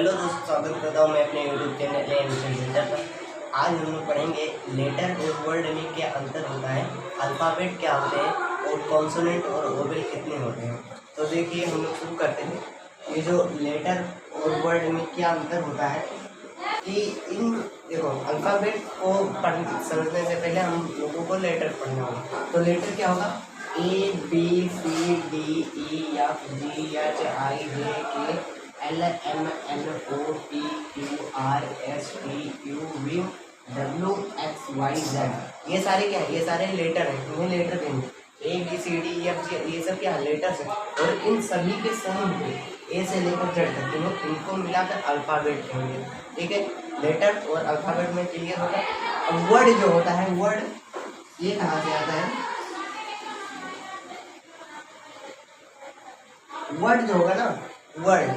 Hello दोस्तों, स्वागत करता हूँ मैं अपने यूट्यूब चैनल एंड पर। आज हम लोग पढ़ेंगे लेटर और वर्ड में क्या अंतर होता है, अल्फ़ाबेट क्या होते हैं और कॉन्सोनेंट और वोवेल कितने होते हैं। तो देखिए हम लोग शुरू करते हैं। ये जो लेटर और वर्ड में क्या अंतर होता है कि इन देखो अल्फ़ाबेट को समझने से पहले हम लोगों को लेटर पढ़ना होगा। तो लेटर क्या होगा? A B C D E F G H I J K L M N O P Q R S T U V W X Y Z। ये सारे क्या है? ये सारे लेटर हैं, इन्हें लेटर कहेंगे। A B C D E F G, ये सब क्या है? लेटर्स हैं। और इन सभी के समूह को ए से लेकर जेड तक इनको मिलाकर अल्फ़ाबेट कहेंगे। ठीक है, लेटर और अल्फ़ाबेट में क्लियर होगा। अब वर्ड जो होता है, वर्ड ये कहाँ से आता है? वर्ड जो होगा ना, वर्ड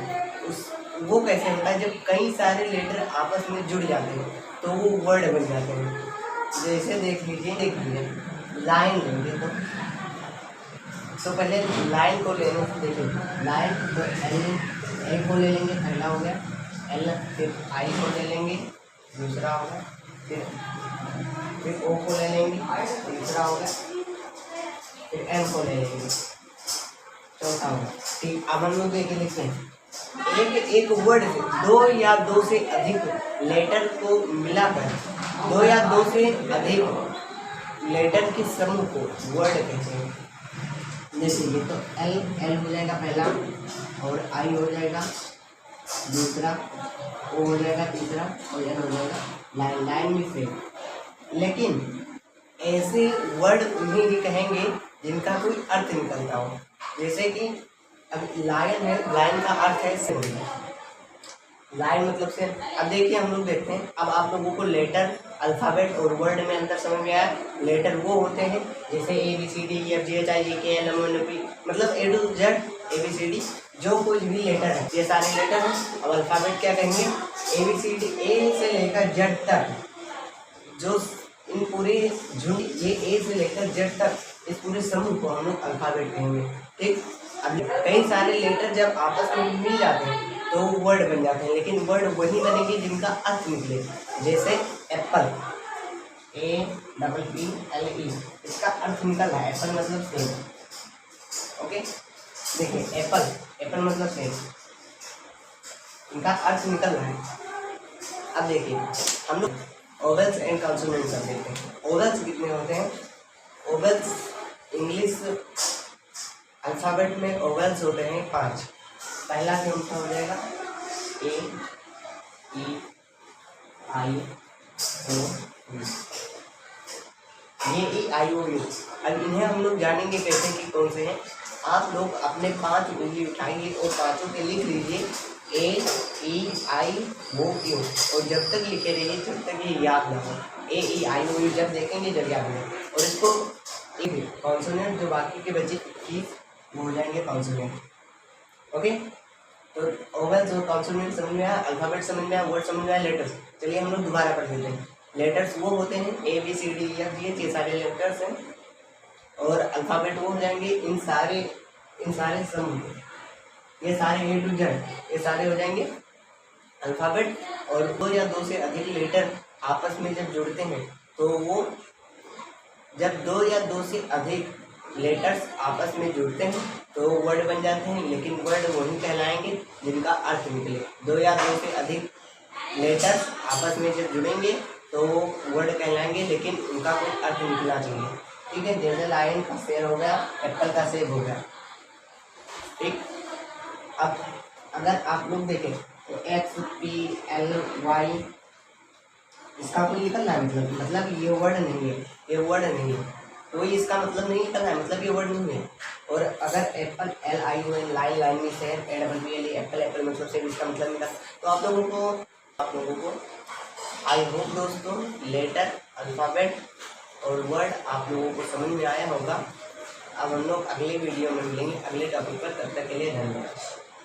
वो कैसे होता है? जब कई सारे लेटर आपस में जुड़ जाते हैं तो वो वर्ड बन जाते हैं। जैसे देख लीजिए लाइन लेंगे तो पहले लाइन को लेने से देखिए लाइन तो एल को ले लेंगे, पहला हो गया एल। फिर आई को ले लेंगे, दूसरा होगा। फिर ओ को ले लेंगे, तीसरा होगा। फिर एम को ले लेंगे, चौथा होगा। ठीक, अब हम लोग देखिए लिखते हैं एक वर्ड से दो या दो से अधिक लेटर को मिलाकर दो या दो से अधिक लेटर के समूह को वर्ड कहते हैं। जैसे ये तो एल हो जाएगा पहला, और आई हो जाएगा दूसरा, ओ हो जाएगा तीसरा, और एन हो जाएगा लाइन में फिर। लेकिन ऐसे वर्ड उन्हें भी कहेंगे जिनका कोई अर्थ निकलता हो। जैसे कि अब लाइन है, लाइन का अर्थ है से, लाइन मतलब से। अब देखिए हम लोग देखते हैं, अब आप लोगों को लेटर, अल्फ़ाबेट और वर्ड में अंतर समझ में आया। लेटर वो होते हैं जैसे A B C D E F G H I J K L M N P, मतलब A to Z A B C D, जो कुछ भी लेटर है ये सारे लेटर हैं। अब अल्फ़ाबेट क्या कहेंगे? ए बी सी डी, ए से लेकर जेड तक, जो इन पूरे झुंड, ये ए से लेकर जेड तक, इस पूरे समूह को हम लोग अल्फ़ाबेट कहेंगे। ठीक, अब कई सारे लेटर जब आपस में मिल जाते हैं तो वर्ड बन जाते हैं, लेकिन वर्ड वही बनेंगे जिनका अर्थ निकले। जैसे एप्पल, APPLE, इसका अर्थ निकल रहा है, एप्पल मतलब सेब। ओके, देखिए एप्पल मतलब सेब, इनका अर्थ निकल रहा है। अब देखिए हम लोग ओवेल्स एंड कॉन्सोनेंट्स कर देते हैं। ओवेल्स कितने होते हैं? ओवेल्स इंग्लिश अल्फ़ाबेट में ओवेल्स होते हैं 5। पहला से उनका हो जाएगा A E I O U, ये E I O U। अब इन्हें हम लोग जानेंगे कैसे कि कौन से हैं। आप लोग अपने 5 उंगली उठाएंगे और पाँचों के लिख लीजिए A E I O U, और जब तक लिखे रहिए जब तक ये याद ना हो। A E I O U जब देखेंगे जब याद हो। और इसको एक कॉन्सोनेंट जो बाकी के बचे 21 वो हो जाएंगे कॉन्सोनेंट। ओके, तो ओवेल्स और कॉन्सोनेंट समझ में आया, अल्फ़ाबेट समझ में आया, वर्ड समझ में आया, लेटर्स। चलिए हम लोग दोबारा पढ़ लेते हैं। लेटर्स वो होते हैं A B C D E F G H, ये सारे लेटर्स हैं। और अल्फ़ाबेट वो हो जाएंगे इन सारे समूह, ये सारे ए टू जेड, ये सारे हो जाएंगे अल्फ़ाबेट। और दो या दो से अधिक लेटर आपस में जब जुड़ते हैं तो वो, जब दो या दो से अधिक लेटर्स आपस में जुड़ते हैं तो वर्ड बन जाते हैं, लेकिन वर्ड वही कहलाएंगे जिनका अर्थ निकले। दो या दो से अधिक लेटर्स आपस में जब जुड़ेंगे तो वो वर्ड कहलाएंगे, लेकिन उनका कोई अर्थ निकलना चाहिए। ठीक है, जैसे लाइन का शेर हो गया, एप्पल का सेब हो गया। ठीक, अब अगर आप लोग देखें तो XPLY, इसका कोई निकल रहा है मतलब ये वर्ड नहीं है, ये वर्ड नहीं है, तो इसका मतलब नहीं निकल रहा है, मतलब ये वर्ड नहीं है। और अगर एप्पल LION, लाइन में से APPLE, एप्पल मतलब से इसका मतलब निकल। तो आप लोगों को आई होप दोस्तों लेटर, अल्फ़ाबेट और वर्ड आप लोगों को समझ में आया होगा। अब हम लोग अगले वीडियो में मिलेंगे अगले टॉपिक पर, तब तक के लिए धन्यवाद।